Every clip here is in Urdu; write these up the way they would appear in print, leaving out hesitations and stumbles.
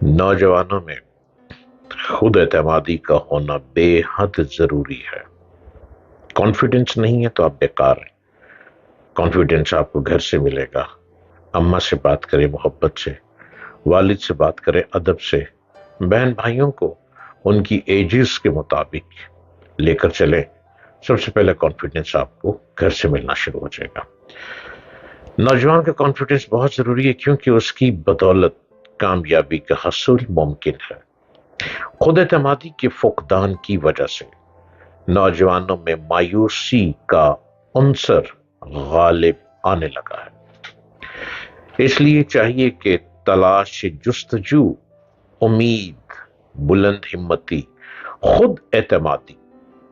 نوجوانوں میں خود اعتمادی کا ہونا بے حد ضروری ہے۔ کانفیڈنس نہیں ہے تو آپ بیکار ہیں۔ کانفیڈنس آپ کو گھر سے ملے گا۔ اماں سے بات کریں محبت سے، والد سے بات کریں ادب سے، بہن بھائیوں کو ان کی ایجز کے مطابق لے کر چلیں۔ سب سے پہلے کانفیڈنس آپ کو گھر سے ملنا شروع ہو جائے گا۔ نوجوان کا کانفیڈنس بہت ضروری ہے کیونکہ اس کی بدولت کامیابی کا حصول ممکن ہے۔ خود اعتمادی کے فقدان کی وجہ سے نوجوانوں میں مایوسی کا عنصر غالب آنے لگا ہے۔ اس لیے چاہیے کہ تلاش جستجو، امید، بلند ہمتی، خود اعتمادی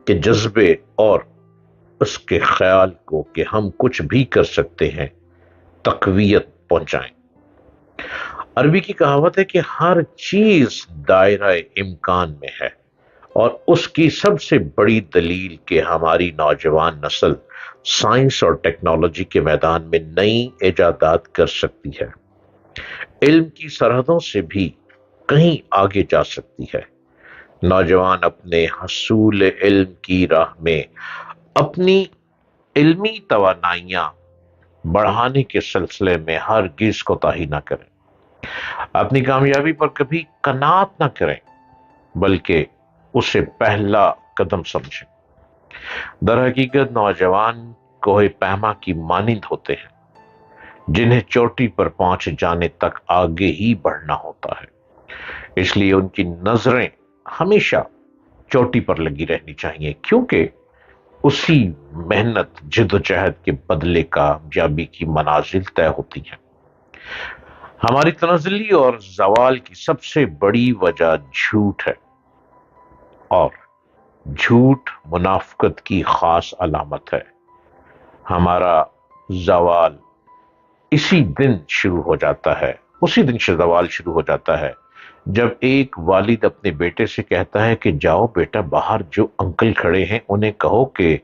کے جذبے اور اس کے خیال کو کہ ہم کچھ بھی کر سکتے ہیں تقویت پہنچائیں۔ عربی کی کہاوت ہے کہ ہر چیز دائرہ امکان میں ہے، اور اس کی سب سے بڑی دلیل کہ ہماری نوجوان نسل سائنس اور ٹیکنالوجی کے میدان میں نئی ایجادات کر سکتی ہے، علم کی سرحدوں سے بھی کہیں آگے جا سکتی ہے۔ نوجوان اپنے حصول علم کی راہ میں اپنی علمی توانائیاں بڑھانے کے سلسلے میں ہرگز کوتاہی نہ کریں۔ اپنی کامیابی پر کبھی قناعت نہ کریں، بلکہ اسے پہلا قدم سمجھیں۔ در حقیقت نوجوان کوہ پیما کی مانند ہوتے ہیں جنہیں چوٹی پر پہنچ جانے تک آگے ہی بڑھنا ہوتا ہے۔ اس لیے ان کی نظریں ہمیشہ چوٹی پر لگی رہنی چاہیے، کیونکہ اسی محنت جد و جہد کے بدلے کامیابی کی منازل طے ہوتی ہیں۔ ہماری تنزلی اور زوال کی سب سے بڑی وجہ جھوٹ ہے، اور جھوٹ منافقت کی خاص علامت ہے۔ ہمارا زوال اسی دن شروع ہو جاتا ہے، اسی دن سے زوال شروع ہو جاتا ہے جب ایک والد اپنے بیٹے سے کہتا ہے کہ جاؤ بیٹا، باہر جو انکل کھڑے ہیں انہیں کہو کہ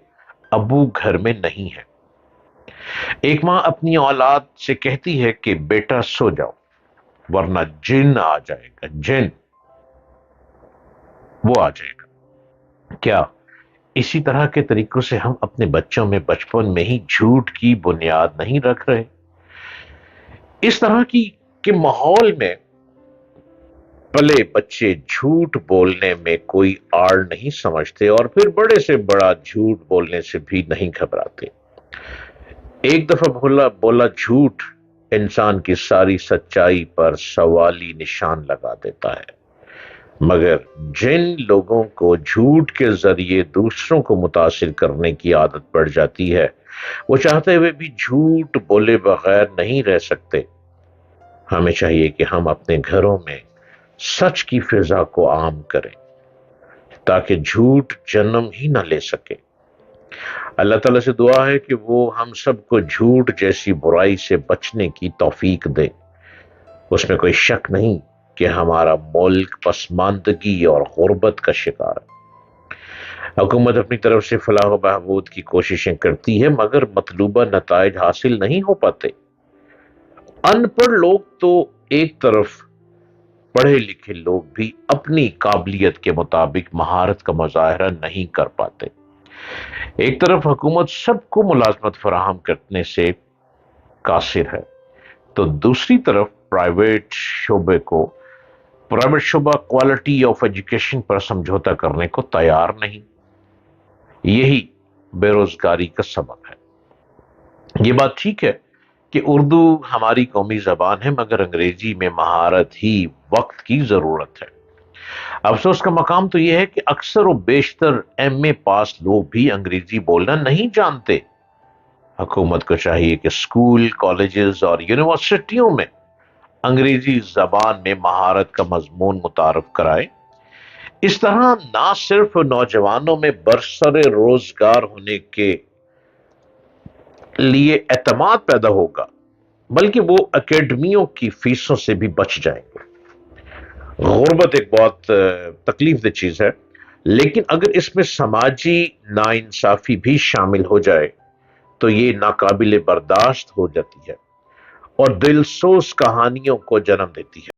ابو گھر میں نہیں ہے۔ ایک ماں اپنی اولاد سے کہتی ہے کہ بیٹا سو جاؤ ورنہ جن آ جائے گا، جن وہ آ جائے گا۔ کیا اسی طرح کے طریقوں سے ہم اپنے بچوں میں بچپن میں ہی جھوٹ کی بنیاد نہیں رکھ رہے؟ اس طرح کے ماحول میں پلے بچے جھوٹ بولنے میں کوئی آڑ نہیں سمجھتے، اور پھر بڑے سے بڑا جھوٹ بولنے سے بھی نہیں گھبراتے۔ ایک دفعہ بولا جھوٹ انسان کی ساری سچائی پر سوالی نشان لگا دیتا ہے، مگر جن لوگوں کو جھوٹ کے ذریعے دوسروں کو متاثر کرنے کی عادت پڑ جاتی ہے، وہ چاہتے ہوئے بھی جھوٹ بولے بغیر نہیں رہ سکتے۔ ہمیں چاہیے کہ ہم اپنے گھروں میں سچ کی فضا کو عام کریں تاکہ جھوٹ جنم ہی نہ لے سکے۔ اللہ تعالیٰ سے دعا ہے کہ وہ ہم سب کو جھوٹ جیسی برائی سے بچنے کی توفیق دے۔ اس میں کوئی شک نہیں کہ ہمارا ملک پسماندگی اور غربت کا شکار ہے۔ حکومت اپنی طرف سے فلاح و بہبود کی کوششیں کرتی ہے، مگر مطلوبہ نتائج حاصل نہیں ہو پاتے۔ ان پڑھ لوگ تو ایک طرف، پڑھے لکھے لوگ بھی اپنی قابلیت کے مطابق مہارت کا مظاہرہ نہیں کر پاتے۔ ایک طرف حکومت سب کو ملازمت فراہم کرنے سے قاصر ہے، تو دوسری طرف پرائیویٹ شعبہ کوالٹی آف ایجوکیشن پر سمجھوتا کرنے کو تیار نہیں۔ یہی بے روزگاری کا سبب ہے۔ یہ بات ٹھیک ہے کہ اردو ہماری قومی زبان ہے، مگر انگریزی میں مہارت ہی وقت کی ضرورت ہے۔ افسوس کا مقام تو یہ ہے کہ اکثر و بیشتر ایم اے پاس لوگ بھی انگریزی بولنا نہیں جانتے۔ حکومت کو چاہیے کہ اسکول، کالجز اور یونیورسٹیوں میں انگریزی زبان میں مہارت کا مضمون متعارف کرائے۔ اس طرح نہ صرف نوجوانوں میں برسر روزگار ہونے کے لیے اعتماد پیدا ہوگا، بلکہ وہ اکیڈمیوں کی فیسوں سے بھی بچ جائیں گے۔ غربت ایک بہت تکلیف دہ چیز ہے، لیکن اگر اس میں سماجی ناانصافی بھی شامل ہو جائے تو یہ ناقابل برداشت ہو جاتی ہے اور دل سوز کہانیوں کو جنم دیتی ہے۔